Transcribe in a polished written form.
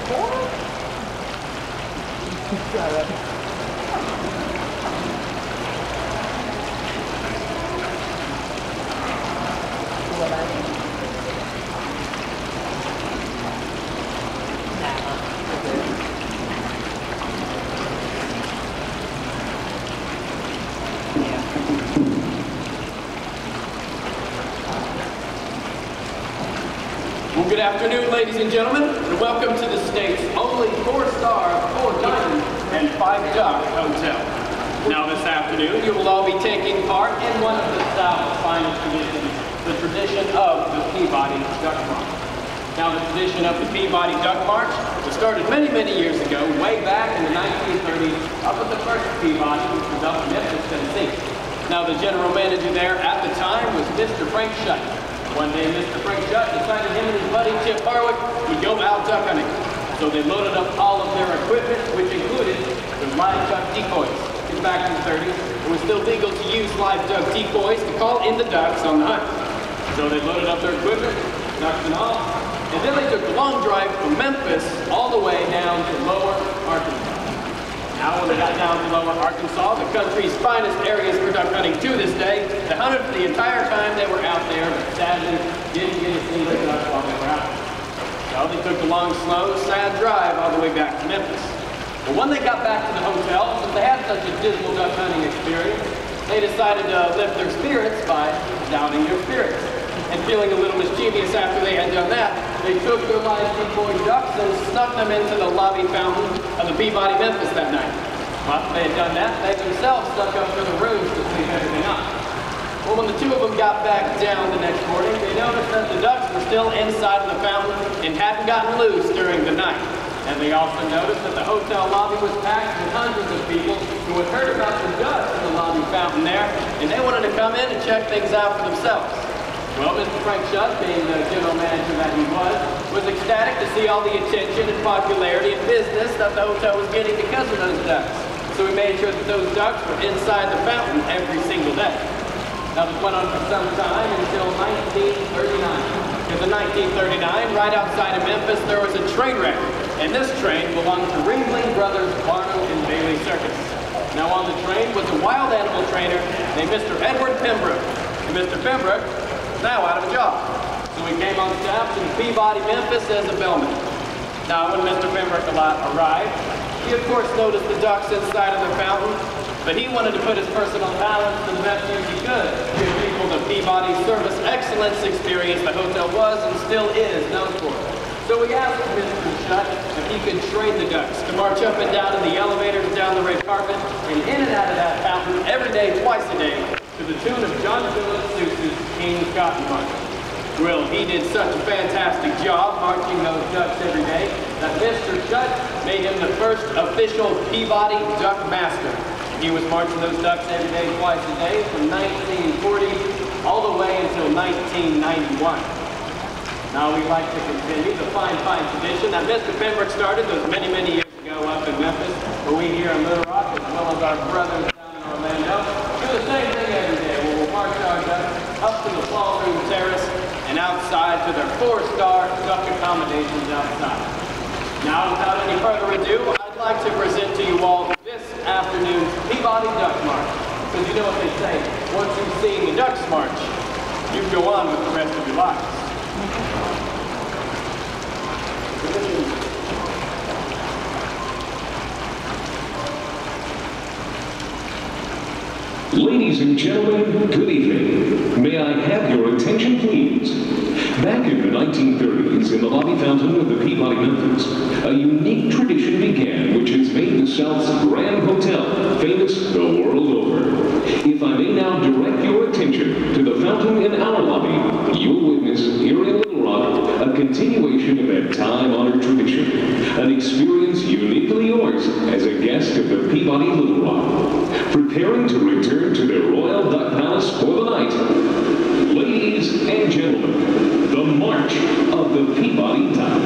Well, good afternoon, ladies and gentlemen, and welcome to the state's only 4-star, 4-diamond, and 5-duck hotel. Now this afternoon, you will all be taking part in one of the South's finest traditions, the tradition of the Peabody Duck March. Now the tradition of the Peabody Duck March was started many, many years ago, way back in the 1930s, up at the first Peabody, which was up in Memphis, Tennessee. Now the general manager there at the time was Mr. Frank Shutt. One day, Mr. Frank Shutt decided him and his buddy Chip Harwick would go out duck hunting. So they loaded up all of their equipment, which included the live duck decoys. Back in the 30s, it was still legal to use live duck decoys to call in the ducks on the hunt. So they loaded up their equipment, ducks and all, and then they took the long drive from Memphis all the way down to Lower Arkansas. Now when they got down to Lower Arkansas, the country's finest areas for duck hunting to this day, they hunted for the entire time they were out there, but sadly didn't get to see the ducks while they were out there. So they took the long, slow, sad drive all the way back to Memphis. But when they got back to the hotel, since they had such a dismal duck hunting experience, they decided to lift their spirits by downing their spirits. And feeling a little mischievous after they had done that, they took their live decoy ducks and snuck them into the lobby fountain of the Peabody Memphis that night. After they had done that, they themselves snuck up to the rooms to sleep everything up. Well, when the two of them got back down the next morning, they noticed that the ducks were still inside of the fountain and hadn't gotten loose during the night. And they also noticed that the hotel lobby was packed with hundreds of people who had heard about the ducks in the lobby fountain there, and they wanted to come in and check things out for themselves. Well, Mr. Frank Shutt, being the general manager that he was ecstatic to see all the attention and popularity and business that the hotel was getting because of those ducks. So he made sure that those ducks were inside the fountain every single day. Now this went on for some time until 1939. Because in 1939, right outside of Memphis, there was a train wreck. And this train belonged to Ringling Brothers Barnum and Bailey Circus. Now on the train was a wild animal trainer named Mr. Edward Pembroke. And Mr. Pembroke is now out of a job. So he came on staff to Peabody, Memphis as a bellman. Now when Mr. Pembroke arrived, he of course noticed the ducks inside of the fountain, but he wanted to put his personal talents to the best use he could. Give people the Peabody service excellence experience the hotel was and still is known for. So we asked Mr. Shutt if he could train the ducks to march up and down in the elevators, down the red carpet, and in and out of that fountain every day, twice a day, to the tune of John Philip Sousa's King's Cotton March. Well, he did such a fantastic job marching those ducks every day that Mr. Shutt made him the first official Peabody Duck Master. He was marching those ducks every day, twice a day, from 1940 all the way until 1991. Now we'd like to continue the fine tradition that Mr. Pembroke started those many, many years ago up in Memphis, but we here in Little Rock, as well as our brothers down in Orlando, do the same thing every day, where we'll march our ducks up to the ballroom terrace and outside to their 4-star duck accommodations outside. Now, without any further ado, I'd like to present to you all this afternoon's Peabody Duck March. Because you know what they say, once you've seen the Ducks March, you go on with the rest of your lives. Ladies and gentlemen, good evening. May I have your attention, please? Back in the 1930s, in the lobby fountain of the Peabody Memphis, a unique tradition began which has made the South's Grand Hotel famous the world over. If I may now direct your attention to the fountain in our lobby, you'll witness here in Little Rock a continuation of that time-honored tradition, an experience uniquely yours as a guest of the Peabody Little Rock. Preparing to return to their Royal Duck Palace for the night, ladies and gentlemen, the March of the Peabody Duck.